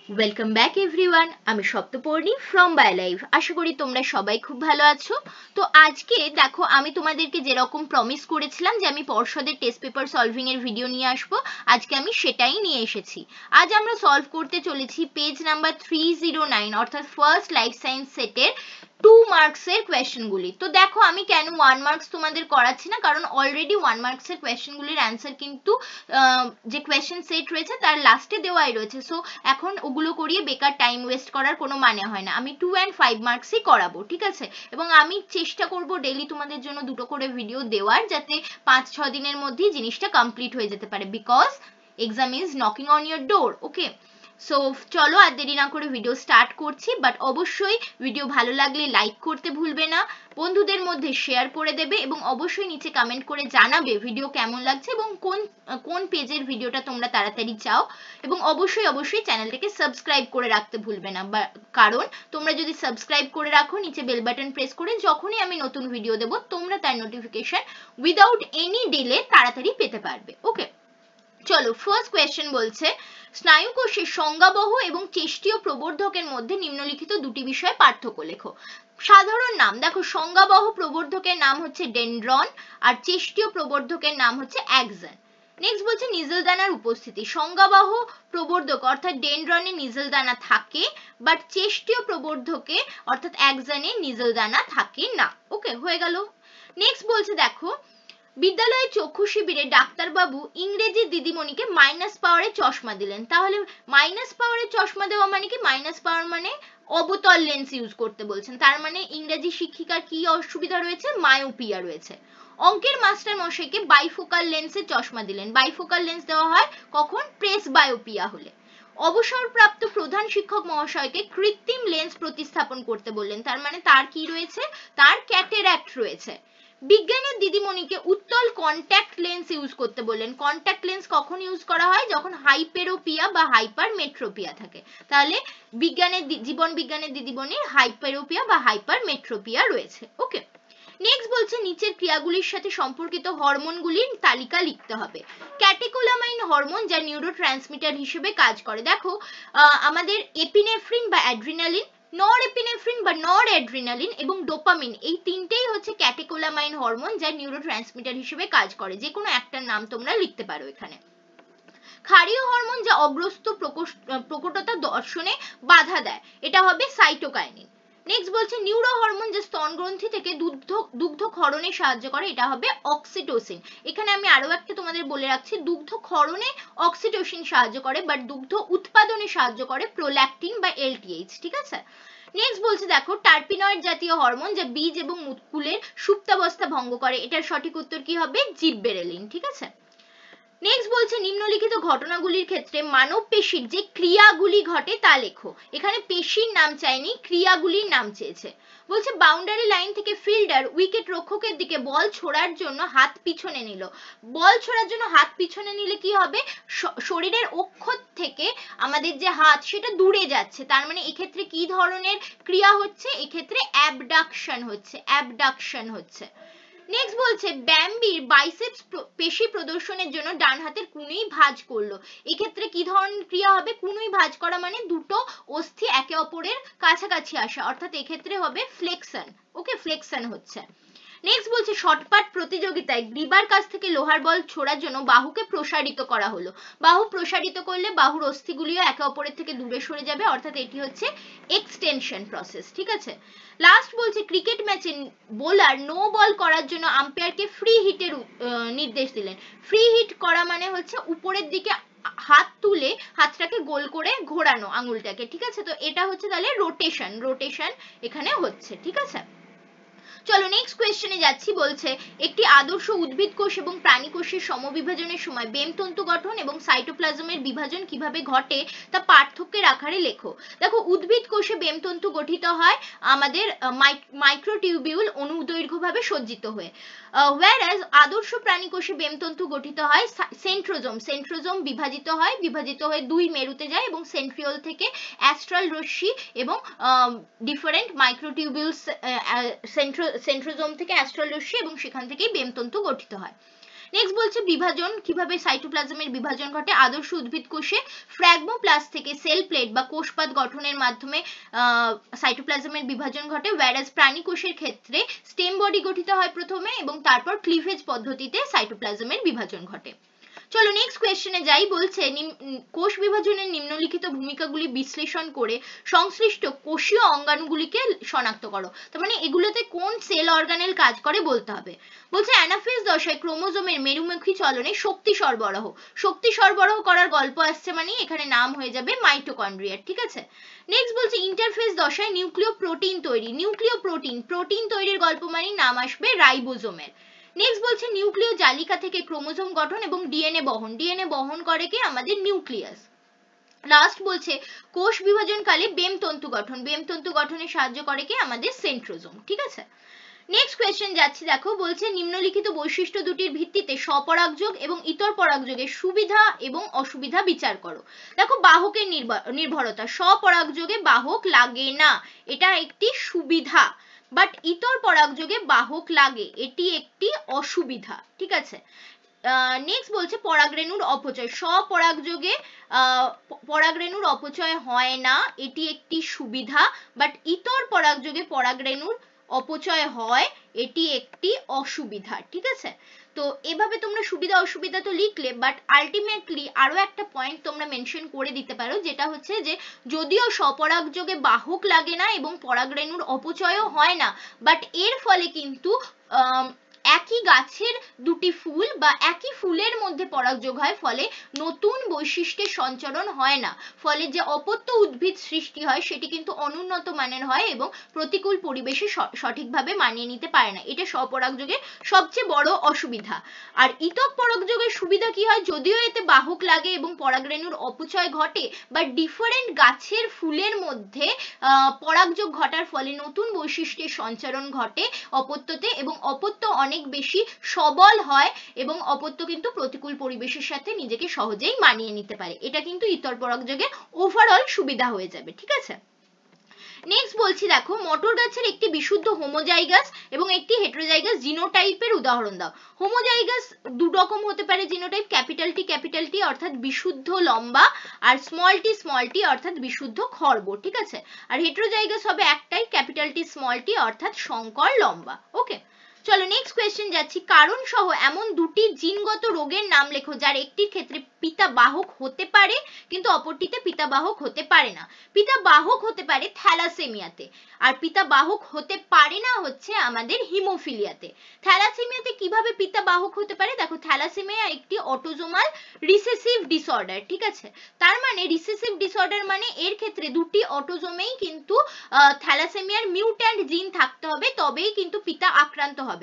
Welcome back everyone, আমি সপ্তপর্ণি from বায়োলাইভ। আশা করি তোমরা সবাই খুব ভালো আছো। তো আজকে দেখো, আমি তোমাদেরকে যেরকম প্রমিস করেছিলাম যে আমি পর্ষদের টেস্ট পেপার সলভিং এর ভিডিও নিয়ে আসবো, আজকে আমি সেটাই নিয়ে এসেছি। আজ আমরা সলভ করতে চলেছি পেজ নাম্বার 309 অর্থাৎ ফার্স্ট লাইফ সায়েন্স সেটের 2 মার্কসের কোয়েশ্চেনগুলি। তো দেখো, আমি কেন 1 মার্কস তোমাদের করাচ্ছি না, কারণ অলরেডি 1 মার্কসের কোয়েশ্চেনগুলির অ্যান্সার কিন্তু যে কোয়েশ্চেন সেট রয়েছে তার লাস্টে দেওয়াই রয়েছে। সো এখন ওগুলো করিয়ে বেকার টাইম ওয়েস্ট করার কোনো মানে হয় না। আমি 2 and 5 মার্কসই করাবো, ঠিক আছে? এবং আমি চেষ্টা করব ডেইলি তোমাদের জন্য দুটো করে ভিডিও দেওয়ার, যাতে 5-6 দিনের মধ্যেই জিনিসটা কমপ্লিট হয়ে যেতে পারে, because exam is knocking on your door. Okay, so চলো আর দেরি না করে ভিডিও স্টার্ট করছি। বাট অবশ্যই ভিডিও ভালো লাগলে লাইক করতে ভুলবে না, বন্ধুদের মধ্যে শেয়ার করে দেবে এবং অবশ্যই নিচে কমেন্ট করে জানাবে ভিডিও কেমন লাগছে এবং কোন কোন পেজের ভিডিওটা তোমরা তাড়াতাড়ি চাও। এবং অবশ্যই চ্যানেলটাকে সাবস্ক্রাইব করে রাখতে ভুলবে না, কারণ তোমরা যদি সাবস্ক্রাইব করে রাখো, নিচে বেল বাটন প্রেস করে যখনই আমি নতুন ভিডিও দেবো তোমরা তার নোটিফিকেশন উইদাউট এনি ডিলে তাড়াতাড়ি পেতে পারবে। ওকে, চলো ফার্স্ট কোয়েশ্চেন বলছে, স্নায়ুকোষের সংজ্ঞাবহ এবং চেষ্টীয় প্রবর্ধকের মধ্যে নিম্নলিখিত দুটি বিষয়ে পার্থক্য লেখো। সাধারণ নাম দেখো, সংজ্ঞাবহ প্রবর্ধকের নাম হচ্ছে ডেনড্রন আর চেষ্টীয় প্রবর্ধকের নাম হচ্ছে অ্যাক্সন। নেক্সট বলছে নিজেল দানার উপস্থিতি। সংজ্ঞাবহ প্রবর্ধক অর্থাৎ ডেনড্রনে নিজেল দানা থাকে, বাট চেষ্টীয় প্রবর্ধকে অর্থাৎ অ্যাক্সনে নিজেল দানা থাকে না। ওকে, হয়ে গেল। নেক্সট বলছে দেখো, বিদ্যালয়ে চক্ষু শিবিরে ডাক্তারবাবু ইংরেজি দিদিমণিকে মাইনাস পাওয়ারে চশমা দিলেন। তাহলে মাইনাস পাওয়ারে চশমা দেওয়া মানে কি? মাইনাস পাওয়ার মানে অবতল লেন্স ইউজ করতে বলছেন, তার মানে ইংরেজি শিক্ষিকার কি অসুবিধা রয়েছে? মায়োপিয়া রয়েছে। অঙ্কের মাস্টার মশাইকে বাইফোকাল লেন্সের চশমা দিলেন। বাইফোকাল লেন্স দেওয়া হয় কখন? প্রেস বায়োপিয়া হলে। অবসরপ্রাপ্ত প্রধান শিক্ষক মহাশয়কে কৃত্রিম লেন্স প্রতিস্থাপন করতে বললেন, তার মানে তার কি রয়েছে? তার ক্যাটারাক্ট রয়েছে। বিজ্ঞানের দিদিমণিকে উত্তল কন্ট্যাক্ট লেন্স ইউজ করতে বললেন। কন্ট্যাক্ট লেন্স কখন ইউজ করা হয়? যখন হাইপেরোপিয়া বা হাইপারমেট্রোপিয়া থাকে। তাহলে জীবন বিজ্ঞানের দিদিমণির হাইপেরোপিয়া বা হাইপারমেট্রোপিয়া রয়েছে। ওকে, নেক্সট বলছে নিচের ক্রিয়াগুলির সাথে সম্পর্কিত হরমোনগুলির তালিকা লিখতে হবে। ক্যাটেকোলামাইন হরমোন যা নিউরোট্রান্সমিটার হিসেবে কাজ করে। দেখো, আমাদের এপিনেফ্রিন বা অ্যাড্রিনালিন, নরএপিনেফ্রিন বা নরঅ্যাড্রিনালিন এবং ডোপামিন, এই তিনটেই হচ্ছে ক্যাটেকোলামাইন হরমোন যা নিউরোট্রান্সমিটার হিসেবে কাজ করে। যে কোনো একটার নাম তোমরা লিখতে পারো এখানে। ক্ষারীয় হরমোন যা অগ্রস্ত প্রকটতা দর্শনে বাধা দেয়, এটা হবে সাইটোকাইনিন। নেক্সট বলছে নিউরো হরমোন যা স্তন গ্রন্থি থেকে দুগ্ধ ক্ষরণে সাহায্য করে, এটা হবে অক্সিটোসিন। এখানে আমি আরো একটা তোমাদের বলে রাখছি, দুগ্ধ ক্ষরণে অক্সিটোসিন সাহায্য করে, বাট দুগ্ধ উৎপাদনে সাহায্য করে প্রোল্যাকটিন বা এলটিএইচ। ঠিক আছে। নেক্সট বলছে দেখো, টার্পিনয়েড জাতীয় হরমোন যা বীজ এবং মুকুলের সুপ্তাবস্থা ভঙ্গ করে, এটার সঠিক উত্তর কি হবে? জিববেরেলিন। ঠিক আছে। নেক্সট বলছে নিম্নলিখিত ঘটনাগুলির ক্ষেত্রে মানব পেশির যে ক্রিয়াগুলি ঘটে তা লেখো। এখানে পেশির নাম চাইনি, ক্রিয়াগুলির নাম চেয়েছে। বলছে বাউন্ডারি লাইন থেকে ফিল্ডার উইকেট রক্ষকের দিকে বল ছোড়ার জন্য হাত পিছনে নিল। বল ছোড়ার জন্য হাত পিছনে নিলে কি হবে? শরীরের অক্ষ থেকে আমাদের যে হাত সেটা দূরে যাচ্ছে, তার মানে এক্ষেত্রে কি ধরনের ক্রিয়া হচ্ছে? এক্ষেত্রে অ্যাবডাকশন হচ্ছে, অ্যাবডাকশন হচ্ছে। নেক্সট বলছে ব্যাম্বির বাইসেপস পেশি প্রদর্শনের জন্য ডান হাতের কুনুই ভাঁজ করলো। এক্ষেত্রে কি ধরনের ক্রিয়া হবে? কুনুই ভাঁজ করা মানে দুটো অস্থি একে অপরের কাছাকাছি আসা, অর্থাৎ এক্ষেত্রে হবে ফ্লেকশন। ওকে, ফ্লেকশন হচ্ছে। নেক্সট বলছে শর্টপাট প্রতিযোগিতায় গ্রীবার কাছ থেকে লোহার বল ছোড়ার জন্য বাহুকে প্রসারিত করা হলো। বাহু প্রসারিত করলে বাহুর অস্থিগুলিও একে অপরের থেকে দূরে সরে যাবে, অর্থাৎ এটি হচ্ছে এক্সটেনশন প্রসেস। ঠিক আছে। লাস্ট বলছে ক্রিকেট ম্যাচে বোলার নো বল করার জন্য আম্পায়ারকে ফ্রি হিটের নির্দেশ দিলেন। ফ্রি হিট করা মানে হচ্ছে উপরের দিকে হাত তুলে হাতটাকে গোল করে ঘোরানো আঙুলটাকে। ঠিক আছে, তো এটা হচ্ছে তাহলে রোটেশন, রোটেশন এখানে হচ্ছে। ঠিক আছে, চলো নেক্সট কোয়েশ্চেনে যাচ্ছি। বলছে একটি আদর্শ উদ্ভিদ কোষ এবং প্রাণী কোষের সমবিভাজনের সময় বেমতন্তু গঠন এবং সাইটোপ্লাজমের বিভাজন কিভাবে ঘটে তা পার্থক্যের আকারে লেখো। দেখো, উদ্ভিদ কোষে বেমতন্তু গঠিত হয় আমাদের মাইক্রোটিউবিউল অনুদৈর্ঘ্যভাবে সজ্জিত হয়ে, whereas আদর্শ প্রাণী কোষে বেমতন্তু গঠিত হয় সেন্ট্রোজোম। সেন্ট্রোজোম বিভাজিত হয়ে দুই মেরুতে যায় এবং সেন্ট্রিওল থেকে অ্যাস্ট্রাল রশ্মি এবং ডিফারেন্ট মাইক্রোটিউবিউলস সেন্ট্রোজোম থেকে অ্যাস্ট্রাল রশ্মি এবং সেখান থেকেই বেমতন্তু গঠিত হয়। নেক্সট বলছে বিভাজন, কিভাবে সাইটোপ্লাজমের বিভাজন ঘটে। আদর্শ উদ্ভিদ কোষে ফ্র্যাগমোপ্লাস্ট থেকে সেল প্লেট বা কোষপাত গঠনের মাধ্যমে সাইটোপ্লাজমের বিভাজন ঘটে, ওয়্যারাজ প্রাণী কোষের ক্ষেত্রে স্টেম বডি গঠিত হয় প্রথমে এবং তারপর ক্লিভেজ পদ্ধতিতে সাইটোপ্লাজমের বিভাজন ঘটে। চলো নেক্সট কোয়েশ্চেনে যাই। বলছে কোষ বিভাজনের নিম্নলিখিত ভূমিকাগুলি বিশ্লেষণ করে সংশ্লিষ্ট কোষীয় অঙ্গাণুগুলিকে শনাক্ত করো। তার মানে এগুলোতে কোন সেল অর্গানেল কাজ করে বলতে হবে। বলছে অ্যানাফেজ দশায় ক্রোমোজোমের মেরুমুখী চলনে শক্তি সরবরাহ করার গল্প আসছে, মানে এখানে নাম হয়ে যাবে মাইটোকন্ড্রিয়ার, ঠিক আছে। নেক্সট বলছে ইন্টারফেজ দশায় নিউক্লিয় প্রোটিন তৈরি, প্রোটিন তৈরির গল্প মানে নাম আসবে রাইবোজোমের। নেক্সট বলছে নিউক্লিয় জালিকা থেকে ক্রোমোজোম গঠন এবং ডিএনএ বহন করে কি আমাদের নিউক্লিয়াস। লাস্ট বলছে কোষ বিভাজনকালে বেমতন্তু গঠনে সাহায্য করে কি আমাদের সেন্ট্রোজোম, ঠিক আছে। নেক্সট কোয়েশ্চেন যাচ্ছি, দেখো বলছে নিম্নলিখিত বৈশিষ্ট্য দুটির ভিত্তিতে স্বপরাগযোগ এবং ইতর পরাগযোগের সুবিধা এবং অসুবিধা বিচার করো। দেখো বাহকের নির্ভরতা, স্বপরাগযোগে বাহক লাগে না, এটা একটি সুবিধা, বাট ইতর পরাগযোগে বাহক লাগে, এটি একটি অসুবিধা, ঠিক আছে। নেক্সট বলছে পরাগরেণুর অপচয়, স্বপরাগযোগে পরাগরেণুর অপচয় হয় না, এটি একটি সুবিধা, বাট ইতর পরাগযোগে পরাগরেণুর অপচয় হয়, এটি একটি অসুবিধা, ঠিক আছে। তো এভাবে তোমরা সুবিধা অসুবিধা তো লিখলে, বাট আলটিমেটলি আরো একটা পয়েন্ট তোমরা মেনশন করে দিতে পারো, যেটা হচ্ছে যে যদিও স্বপরাগযোগে বাহক লাগে না এবং পরাগরেণুর অপচয়ও হয় না, বাট এর ফলে কিন্তু একই গাছের দুটি ফুল বা একই ফুলের মধ্যে পরাগযোগ হয়, ফলে নতুন বৈশিষ্ট্যের সঞ্চারণ হয় না, ফলে যে অপত্য উদ্ভিদ সৃষ্টি হয় সেটি কিন্তু অনুন্নত মানের হয় এবং প্রতিকূল পরিবেশে সঠিকভাবে মানিয়ে নিতে পারে না, এটা স্বপরাগযোগের সবচেয়ে বড় অসুবিধা। আর ইতক পরাগযোগের সুবিধা কি হয়, যদিও এতে বাহক লাগে এবং পরাগরেণুর অপচয় ঘটে, বা ডিফারেন্ট গাছের ফুলের মধ্যে পরাগযোগ ঘটার ফলে নতুন বৈশিষ্ট্যের সঞ্চারণ ঘটে অপত্যতে, এবং অপত্য অনেক বেশি সবল হয় এবং অপত্য কিন্তু প্রতিকূল পরিবেশের সাথে নিজেকে সহজেই মানিয়ে নিতে পারে, এটা কিন্তু ইতর পরাগযোগের ওভারঅল সুবিধা হয়ে যাবে, ঠিক আছে। নেক্সট বলছি, দেখো মটর গাছের একটি বিশুদ্ধ হোমোজাইগাস এবং একটি হেটেরোজাইগাস জিনোটাইপের উদাহরণ দাও। হোমোজাইগাস দু রকম হতে পারে জিনোটাইপ, ক্যাপিটাল টি অর্থাৎ বিশুদ্ধ লম্বা, আর স্মল টি অর্থাৎ বিশুদ্ধ খর্ব, ঠিক আছে। আর হেটেরোজাইগাস হবে একটাই, ক্যাপিটাল টি স্মল টি অর্থাৎ সংকর লম্বা, ওকে। চলো নেক্সট কোয়েশ্চেন যাচ্ছি, কারণ সহ এমন দুটি জিনগত রোগের নাম লেখো যার একটির ক্ষেত্রে পিতা বাহক হতে পারে কিন্তু অপরটিতে পিতা বাহক হতে পারে না। পিতা বাহক হতে পারে থ্যালাসেমিয়াতে, আর পিতা বাহক হতে পারে না হচ্ছে আমাদের হিমোফিলিয়াতে। থ্যালাসেমিয়াতে কিভাবে পিতা বাহক হতে পারে, দেখো থ্যালাসেমিয়া একটি অটোজোমাল রিসেসিভ ডিসঅর্ডার, ঠিক আছে। তার মানে রিসেসিভ ডিসঅর্ডার মানে এর ক্ষেত্রে দুটি অটোজোমেই কিন্তু থ্যালাসেমিয়ার মিউট্যান্ট জিন থাকতে হবে, তবেই কিন্তু পিতা আক্রান্ত হবে।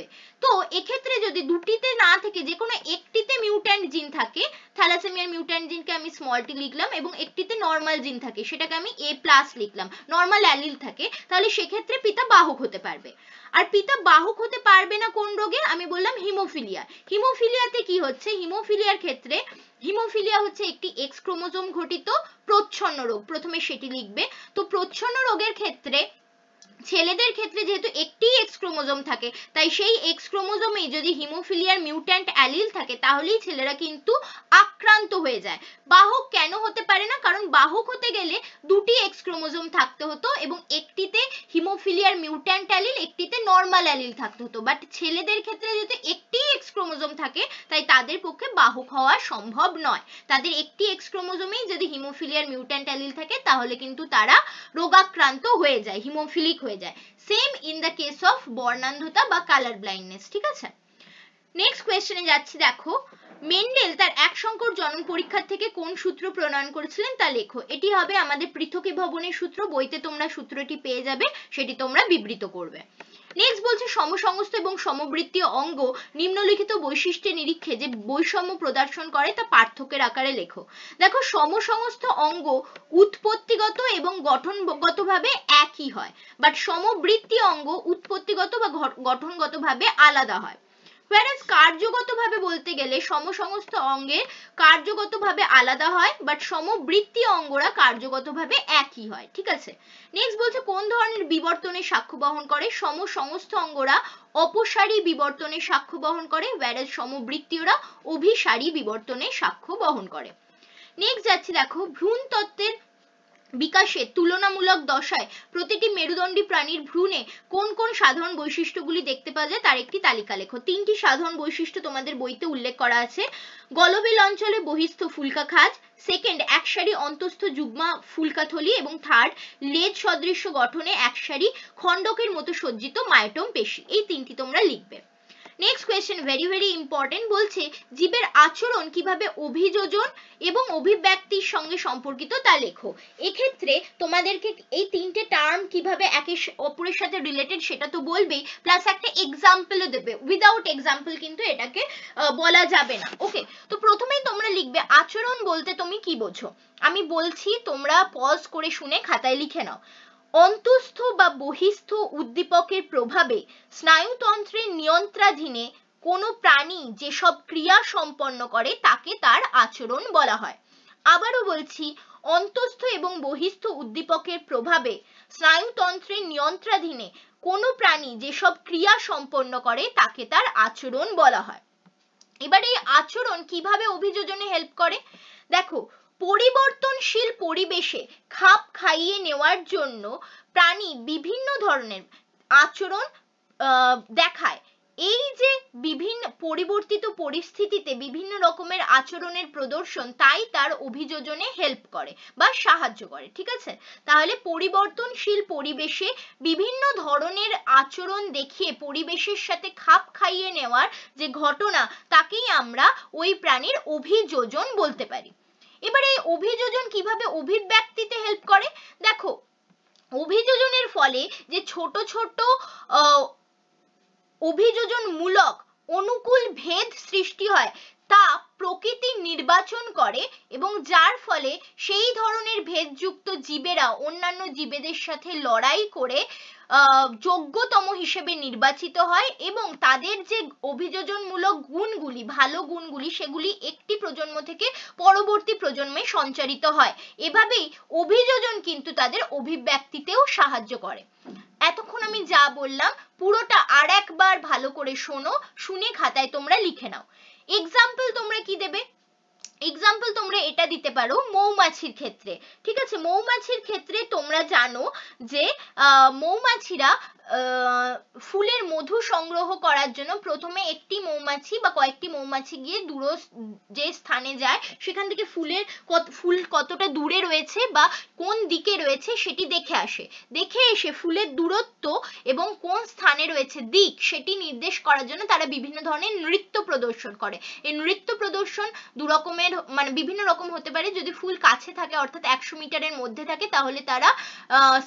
তো এক্ষেত্রে যদি দুটিতে না থেকে যে কোনো একটিতে মিউট্যান্ট জিন থাকে, থ্যালাসেমিয়ার মিউট্যান্ট জিনকে আমি স্মল টি লিখলাম, এবং একটিতে নর্মাল জিন থাকে সেটাকে আমি এ প্লাস লিখলাম, নর্মাল অ্যালিল থাকে, তাহলে সেক্ষেত্রে পিতা বাহক হতে পারবে। আর পিতা বাহক হতে পারবে না কোন রোগে, আমি বললাম হিমোফিলিয়াতে কি হচ্ছে, হিমোফিলিয়ার ক্ষেত্রে হিমোফিলিয়া হচ্ছে একটি এক্স ক্রোমোজোম ঘটিত প্রচ্ছন্ন রোগ, প্রথমে সেটি লিখবে। তো প্রচ্ছন্ন রোগের ক্ষেত্রে ছেলেদের ক্ষেত্রে যেহেতু একটি এক্স ক্রোমোজোম থাকে, তাই সেই এক্স ক্রোমোজোমেই যদি হিমোফিলিয়ার মিউট্যান্ট অ্যালিল থাকে তাহলেই ছেলেরা কিন্তু আক্রান্ত হয়ে যায়। বাহক কেন হতে পারে না, কারণ বাহক হতে গেলে দুটি এক্স ক্রোমোজোম থাকতে হতো এবং একটিতে হিমোফিলিয়ার মিউট্যান্ট অ্যালিল, একটিতে নর্মাল অ্যালিল থাকতে হতো, বাট ছেলেদের ক্ষেত্রে যেহেতু একটি এক্স ক্রোমোজোম থাকে তাই তাদের পক্ষে বাহক হওয়া সম্ভব নয়। তাদের একটি এক্স ক্রোমোজোমেই যদি হিমোফিলিয়ার মিউট্যান্ট অ্যালিল থাকে তাহলে কিন্তু তারা রোগাক্রান্ত হয়ে যায়, হিমোফিলিক হয়ে যায়। Same in the case of বর্ণান্ধতা বা কালার ব্লাইন্ডনেস, ঠিক আছে। নেক্সট কোয়েশ্চেনে যাচ্ছি, দেখো মেন্ডেল তার এক সংকর জনন পরীক্ষার থেকে কোন সূত্র প্রণয়ন করেছিলেন তা লেখো। এটি হবে আমাদের পৃথকীভবনের সূত্র, বইতে তোমরা সূত্রটি পেয়ে যাবে, সেটি তোমরা বিবৃত করবে। নেক্সট বলছে সমসংস্থ এবং সমবৃত্তীয় অঙ্গ নিম্নলিখিত বৈশিষ্ট্যের নিরীক্ষে যে বৈষম্য প্রদর্শন করে তা পার্থক্যের আকারে লেখো। দেখো সমসংস্থ অঙ্গ উৎপত্তিগত এবং গঠনগতভাবে একই হয়, বাট সমবৃত্তীয় অঙ্গ উৎপত্তিগত বা গঠনগতভাবে আলাদা হয়। whereas কার্যগতভাবে বলতে গেলে সমস্ত অঙ্গে কার্যগতভাবে আলাদা হয়, বাট সমবৃত্তীয় অঙ্গরা কার্যগতভাবে একই হয়, ঠিক আছে। নেক্সট বলছে কোন ধরনের বিবর্তনের সাক্ষ্য বহন করে? সমস্ত অঙ্গরা অপসারী বিবর্তনের সাক্ষ্য বহন করে, whereas সমবৃত্তীয়রা অভিসারী বিবর্তনের সাক্ষ্য বহন করে। নেক্সট যাচ্ছি, দেখো ভ্রূণ তত্ত্বের বিকাশে তুলনামূলক দশায় প্রতিটি মেরুদণ্ডী প্রাণীর ভ্রূণে কোন কোন সাধারণ বৈশিষ্ট্যগুলি দেখতে পাওয়া যায় তার একটি তালিকা লেখো। তিনটি সাধারণ বৈশিষ্ট্য তোমাদের বইতে উল্লেখ করা আছে। গলবিল অঞ্চলে বহিস্থ ফুলকা খাঁজ, সেকেন্ড একসারি অন্তস্থ যুগ্মা ফুলকা থলি, এবং থার্ড লেজ সদৃশ্য গঠনে একসারি খণ্ডকের মতো সজ্জিত মায়োটম পেশি। এই তিনটি তোমরা লিখবে। Next question very very important, বলছে জীবের আচরণ কিভাবে অভিযোজন এবং অভিব্যক্তির সঙ্গে সম্পর্কিত তা লেখো। এক্ষেত্রে তোমাদেরকে এই তিনটে টার্ম কিভাবে একে অপরের সাথে রিলেটেড সেটা তো বলবেই, প্লাস একটা এক্সাম্পলও দেবে। উইদাউট এক্সাম্পল কিন্তু এটাকে বলা যাবে না। ওকে, তো প্রথমেই তোমরা লিখবে আচরণ বলতে তুমি কি বোঝো। আমি বলছি, তোমরা পজ করে শুনে খাতায় লিখে নাও। অন্তস্থ বা বহিস্থ উদ্দীপকের প্রভাবে স্নায়ুতন্ত্রের নিয়ন্ত্রণাধীনে কোনো প্রাণী যেসব ক্রিয়া সম্পন্ন করে তাকে তার আচরণ বলা হয়। আবারও বলছি, অন্তস্থ এবং বহিস্থ উদ্দীপকের প্রভাবে স্নায়ুতন্ত্রের নিয়ন্ত্রণাধীনে কোনো প্রাণী যেসব ক্রিয়া সম্পন্ন করে তাকে তার আচরণ বলা হয়। এবার এই আচরণ কিভাবে অভিযোজনে হেল্প করে? দেখো, পরিবর্তনশীল পরিবেশে খাপ খাইয়ে নেওয়ার জন্য প্রাণী বিভিন্ন ধরনের আচরণ দেখায়। এই যে বিভিন্ন পরিবর্তিত পরিস্থিতিতে বিভিন্ন রকমের আচরণের প্রদর্শন, তাই তার অভিযোজনে হেল্প করে বা সাহায্য করে, ঠিক আছে। তাহলে পরিবর্তনশীল পরিবেশে বিভিন্ন ধরনের আচরণ দেখিয়ে পরিবেশের সাথে খাপ খাইয়ে নেওয়ার যে ঘটনা, তাকেই আমরা ওই প্রাণীর অভিযোজন বলতে পারি। এবার এই অভিযোজন কিভাবে অভিব্যক্তিতে হেল্প করে? দেখো, অভিযোজনের ফলে যে ছোট ছোট অভিযোজনমূলক অনুকূল ভেদ সৃষ্টি হয় তা প্রকৃতি নির্বাচন করে, এবং যার ফলে সেই ধরনের ভেদযুক্ত জীবেরা অন্যান্য জীবেদের সাথে লড়াই করে যোগ্যতম হিসেবে নির্বাচিত হয়, এবং তাদের যে অভিযোজনমূলক গুণগুলি, ভালো গুণগুলি, সেগুলি একটি প্রজন্ম থেকে পরবর্তী প্রজন্মে সঞ্চারিত হয়। এভাবেই অভিযোজন কিন্তু তাদের অভিব্যক্তিতেও সাহায্য করে। এতক্ষণ আমি যা বললাম পুরোটা আর একবার ভালো করে শোনো, শুনে খাতায় তোমরা লিখে নাও। এক্সাম্পল তোমরা কি দেবে? এক্সাম্পল তোমরা এটা দিতে পারো মৌমাছির ক্ষেত্রে, ঠিক আছে। মৌমাছির ক্ষেত্রে তোমরা জানো যে মৌমাছিরা ফুলের মধু সংগ্রহ করার জন্য প্রথমে একটি মৌমাছি বা কয়েকটি মৌমাছি গিয়ে দূর যে স্থানে যায়, সেখান থেকে ফুল কতটা দূরে রয়েছে বা কোন দিকে রয়েছে সেটি দেখে আসে। দেখে এসে ফুলের দূরত্ব এবং কোন স্থানে রয়েছে দিক সেটি নির্দেশ করার জন্য তারা বিভিন্ন ধরনের নৃত্য প্রদর্শন করে। এই নৃত্য প্রদর্শন দু রকমের, মানে বিভিন্ন রকম হতে পারে। যদি ফুল কাছে থাকে, অর্থাৎ 100 মিটারের মধ্যে থাকে, তাহলে তারা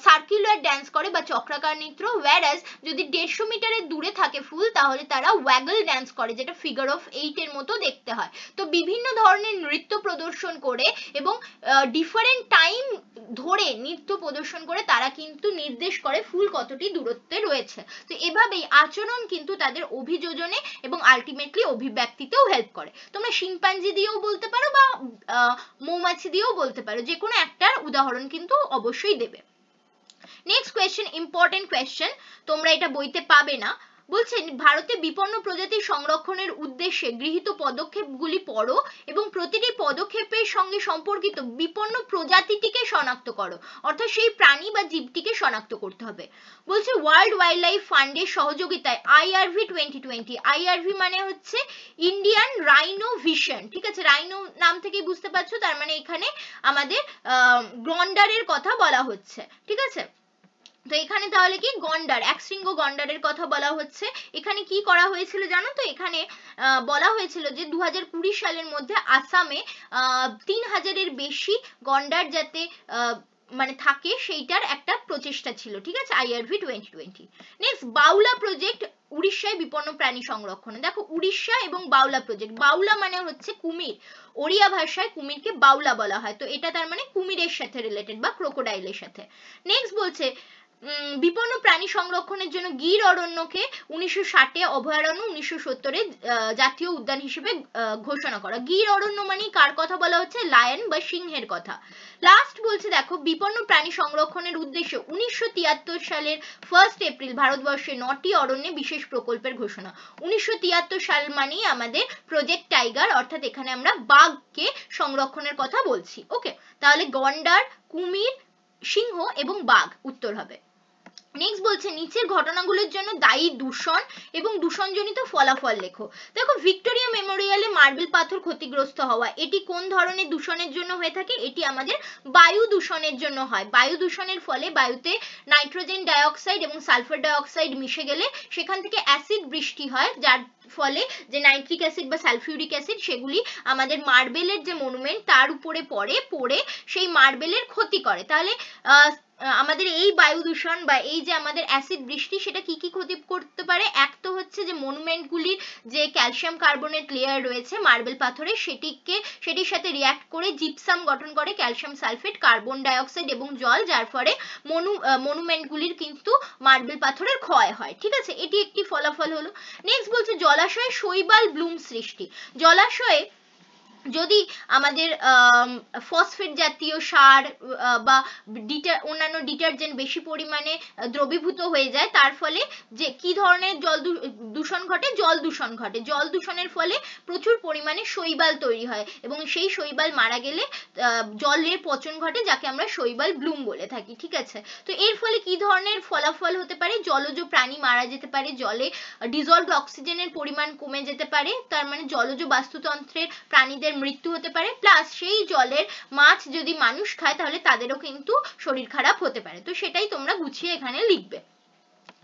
সার্কুলার ড্যান্স করে বা চক্রাকার নৃত্য। whereas যদি 150 মিটারের দূরে থাকে ফুল, তাহলে তারা ওয়াগল ড্যান্স করে, যেটা ফিগার অফ 8 এর মতো দেখতে হয়। তো বিভিন্ন ধরনের নৃত্য প্রদর্শন করে এবং ডিফারেন্ট টাইম ধরে নৃত্য প্রদর্শন করে তারা কিন্তু নির্দেশ করে ফুল কতটি দূরত্বে রয়েছে। তো এভাবেই আচরণ কিন্তু তাদের অভিযোজনে এবং আলটিমেটলি অভিব্যক্তিতেও হেল্প করে। তোমরা শিম্পাঞ্জি দিয়েও বলতে পারো বা মৌমাছি দিয়েও বলতে পারো, যে কোনো একটার উদাহরণ কিন্তু অবশ্যই দেবে। নেক্সট কোয়েশ্চেন, ইম্পর্টেন্ট কোয়েশ্চেন, তোমরা এটা বইতে পাবে না। বলছেন ভারতে বিপন্ন প্রজাতি সংরক্ষণের উদ্দেশ্যে গৃহীত পদক্ষেপগুলি পড়ো এবং প্রতিটি পদক্ষেপের সঙ্গে সম্পর্কিত বিপন্ন প্রজাতিটিকে শনাক্ত করো। অর্থাৎ সেই প্রাণী বা জীবটিকে শনাক্ত করতে হবে। বলছে ওয়ার্ল্ড ওয়াইল্ড লাইফ ফান্ডের সহযোগিতায় IRV 2020, IRV মানে হচ্ছে ইন্ডিয়ান রাইনো ভিশন, ঠিক আছে। রাইনো নাম থেকেই বুঝতে পারছো, তার মানে এখানে আমাদের গন্ডারের কথা বলা হচ্ছে, ঠিক আছে। তো এখানে তাহলে কি গন্ডার, একশৃঙ্গ গন্ডারের কথা বলা হচ্ছে। এখানে কি করা হয়েছিল জানো তো? এখানে বলা হয়েছিল যে 2020 সালের মধ্যে আসামে 3000-এর বেশি গন্ডার যাতে মানে থাকে, সেইটার একটা প্রচেষ্টা ছিল, ঠিক আছে, IRV 2020। নেক্সট, বাউলা প্রজেক্ট উড়িষ্যায় বিপন্ন প্রাণী সংরক্ষণে। দেখো, উড়িষ্যা এবং বাউলা প্রজেক্ট, বাউলা মানে হচ্ছে কুমির, ওড়িয়া ভাষায় কুমিরকে বাউলা বলা হয়। তো এটা তার মানে কুমিরের সাথে রিলেটেড বা ক্রোকোডাইলের সাথে। নেক্সট বলছে বিপন্ন প্রাণী সংরক্ষণের জন্য গির অরণ্যকে 1960-এ অভয়ারণ্য, 1970-এ জাতীয় উদ্যান হিসেবে ঘোষণা করা। গির অরণ্য মানে কার কথা বলা হচ্ছে? লায়ন বা সিংহের কথা। লাস্ট বলছে দেখো, বিপন্ন প্রাণী সংরক্ষণের উদ্দেশ্যে 1973 সালের 1 এপ্রিল ভারতবর্ষে 9টি অরণ্যে বিশেষ প্রকল্পের ঘোষণা। 1973 সাল মানেই আমাদের প্রজেক্ট টাইগার, অর্থাৎ এখানে আমরা বাঘকে সংরক্ষণের কথা বলছি। ওকে, তাহলে গন্ডার, কুমির, সিংহ এবং বাঘ উত্তর হবে। নেক্সট বলছে নিচের ঘটনাগুলোর জন্য দায়ী দূষণ এবং দূষণজনিত ফলাফল লেখো। দেখো, ভিক্টোরিয়া মেমোরিয়ালে মার্বেল পাথর ক্ষতিগ্রস্ত হওয়া, এটি কোন ধরনের দূষণের জন্য হয়ে থাকে? এটি আমাদের বায়ু দূষণের জন্য হয়। বায়ু দূষণের ফলে বায়ুতে নাইট্রোজেন ডাইঅক্সাইড এবং সালফার ডাইঅক্সাইড মিশে গেলে সেখান থেকে অ্যাসিড বৃষ্টি হয়, যার ফলে যে নাইট্রিক অ্যাসিড বা সালফিউরিক অ্যাসিড সেগুলি আমাদের মার্বেলের যে মনুমেন্ট তার উপরে পড়ে সেই মার্বেলের ক্ষতি করে। তাহলে আমাদের এই বায়ু দূষণ বা এই যে আমাদের অ্যাসিড বৃষ্টি, সেটা কি কি ক্ষতি করতে পারে? এক তো হচ্ছে যে মনুমেন্টগুলির যে ক্যালসিয়াম কার্বনেট লেয়ার রয়েছে মার্বেল পাথরে, সেটির সাথে রিয়াক্ট করে জিপসাম গঠন করে, ক্যালসিয়াম সালফেট, কার্বন ডাইঅক্সাইড এবং জল, যার ফলে মনুমেন্টগুলির কিন্তু মার্বেল পাথরের ক্ষয় হয়। ঠিক আছে, এটি একটি ফলাফল হলো। নেক্সট বলছে জলাশয়ে শৈবাল ব্লুম সৃষ্টি। জলাশয়ে যদি আমাদের ফসফেট জাতীয় সার বা অন্যান্য ডিটারজেন্ট বেশি পরিমাণে দ্রবীভূত হয়ে যায়, তার ফলে যে কি ধরনের জল দূষণ ঘটে? জল দূষণ ঘটে। জল দূষণের ফলে প্রচুর পরিমাণে শৈবাল তৈরি হয় এবং সেই শৈবাল মারা গেলে জলের পচন ঘটে, যাকে আমরা শৈবাল ব্লুম বলে থাকি। ঠিক আছে, তো এর ফলে কি ধরনের ফলাফল হতে পারে? জলজ প্রাণী মারা যেতে পারে, জলে ডিজলভড অক্সিজেনের পরিমাণ কমে যেতে পারে, তার মানে জলজ বাস্তুতন্ত্রের প্রাণীদের মৃত্যু হতে পারে, প্লাস সেই জলের মাছ যদি মানুষ খায় তাহলে তাদেরও কিন্তু শরীর খারাপ হতে পারে। তো সেটাই তোমরা গুছিয়ে এখানে লিখবে।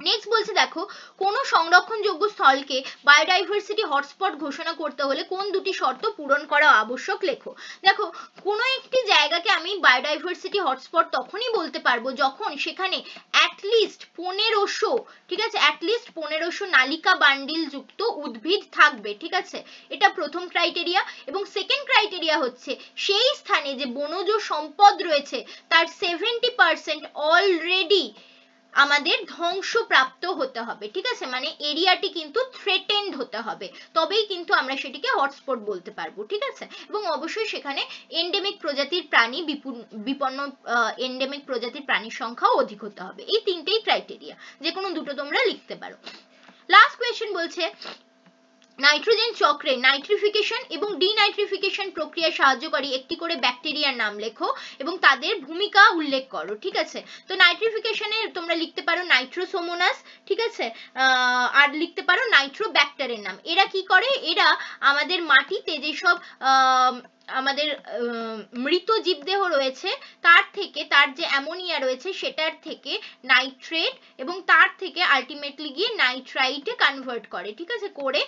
নেক্সট বলছে দেখো, কোনো সংরক্ষণযোগ্য স্থলকে বায়োডাইভার্সিটি হটস্পট ঘোষণা করতে হলে কোন দুটি শর্ত পূরণ করা আবশ্যক লেখো। দেখো, কোনো একটি জায়গাকে আমি বায়োডাইভার্সিটি হটস্পট তখনই বলতে পারবো যখন সেখানে অ্যাটলিস্ট 1500, ঠিক আছে, অ্যাটলিস্ট 1500 নালিকা বান্ডিল যুক্ত উদ্ভিদ থাকবে। ঠিক আছে, এটা প্রথম ক্রাইটেরিয়া। এবং সেকেন্ড ক্রাইটেরিয়া হচ্ছে সেই স্থানে যে বনজ সম্পদ রয়েছে তার 70% অলরেডি আমাদের ধ্বংসপ্রাপ্ত হতে হবে। ঠিক আছে, মানে এরিয়াটি কিন্তু থ্রেটেন্ড হতে হবে, তবেই কিন্তু আমরা সেটিকে হটস্পট বলতে পারবো। ঠিক আছে, এবং অবশ্যই সেখানে এন্ডেমিক প্রজাতির প্রাণী, বিপন্ন এন্ডেমিক প্রজাতির প্রাণীর সংখ্যাও অধিক হতে হবে। এই তিনটেই ক্রাইটেরিয়া, যে কোনো দুটো তোমরা লিখতে পারো। লাস্ট কোয়েশ্চেন বলছে নাইট্রোজেন চক্রে নাইট্রিফিকেশন এবং ডিনাইট্রিফিকেশন প্রক্রিয়ায় সাহায্যকারী একটি করে ব্যাকটেরিয়ার নাম লেখো এবং তাদের ভূমিকা উল্লেখ করো। ঠিক আছে, তো নাইট্রিফিকেশনে তোমরা লিখতে পারো নাইট্রোসোমোনাস, ঠিক আছে, আর লিখতে পারো নাইট্রোব্যাক্টারের নাম। এরা কি করে? এরা আমাদের মাটিতে যেসব আমাদের মৃত জীবদেহ রয়েছে তার থেকে, তার যে অ্যামোনিয়া রয়েছে সেটার থেকে নাইট্রেট এবং তার থেকে আলটিমেটলি গিয়ে নাইট্রাইটে কনভার্ট করে। ঠিক আছে, করে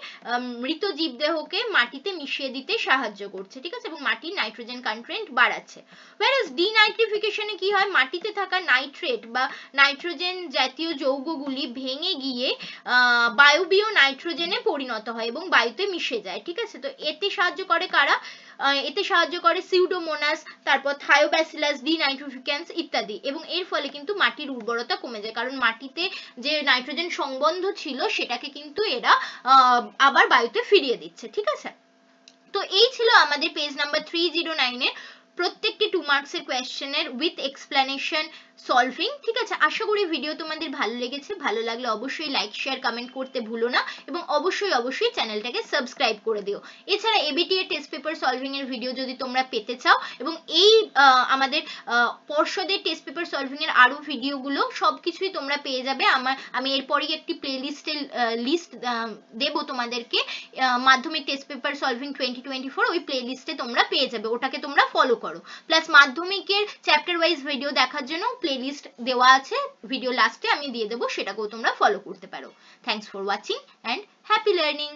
মৃত জীবদেহকে মাটিতে মিশিয়ে দিতে সাহায্য করছে। ঠিক আছে, এবং মাটির নাইট্রোজেন কন্টেন্ট বাড়াচ্ছে। whereas ডিনাইট্রিফিকেশনে কি হয়? মাটিতে থাকা নাইট্রেট বা নাইট্রোজেন জাতীয় যৌগগুলি ভেঙে গিয়ে বায়বীয় নাইট্রোজেনে পরিণত হয় এবং বায়ুতে মিশে যায়। ঠিক আছে, তো এতে সাহায্য করে কারা? এতে সাহায্য করে সিউডোমোনাস, তারপর থায়োব্যাসিলাস ডিনাইট্রিফিকেন্স ইত্যাদি। এবং এর ফলে কিন্তু মাটির উর্বরতা কমে যায়, কারণ মাটিতে যে নাইট্রোজেন সংবন্ধ ছিল সেটাকে কিন্তু এরা আবার বায়ুতে ফিরিয়ে দিচ্ছে। ঠিক আছে, তো এই ছিল আমাদের পেজ নাম্বার 309 এর প্রত্যেকটি 2 মার্কসের কোয়েশ্চেনের উইথ এক্সপ্লেনেশন সলভিং। ঠিক আছে, আশা করি ভিডিও তোমাদের ভালো লেগেছে। ভালো লাগলে অবশ্যই লাইক শেয়ার কমেন্ট করতে ভুলো না এবং অবশ্যই চ্যানেলটাকে সাবস্ক্রাইব করে দিও। এছাড়া এবিটিএ টেস্ট পেপার সলভিং এর ভিডিও যদি তোমরা পেতে চাও এবং এই আমাদের পর্ষদের টেস্ট পেপার সলভিং এর আরো ভিডিওগুলো সবকিছুই তোমরা পেয়ে যাবে। আমি এরপরই একটি প্লেলিস্টের লিস্ট দেব তোমাদেরকে, মাধ্যমিক টেস্ট পেপার সলভিং 2024, ওই প্লেলিস্টে তোমরা পেয়ে যাবে, ওটাকে তোমরা ফলো করো। প্লাস মাধ্যমিকের চ্যাপ্টার ওয়াইজ ভিডিও দেখার জন্য প্লেলিস্ট দেওয়া আছে, ভিডিও লাস্টে আমি দিয়ে দেবো, সেটাকেও তোমরা ফলো করতে পারো। Thanks for watching and happy learning.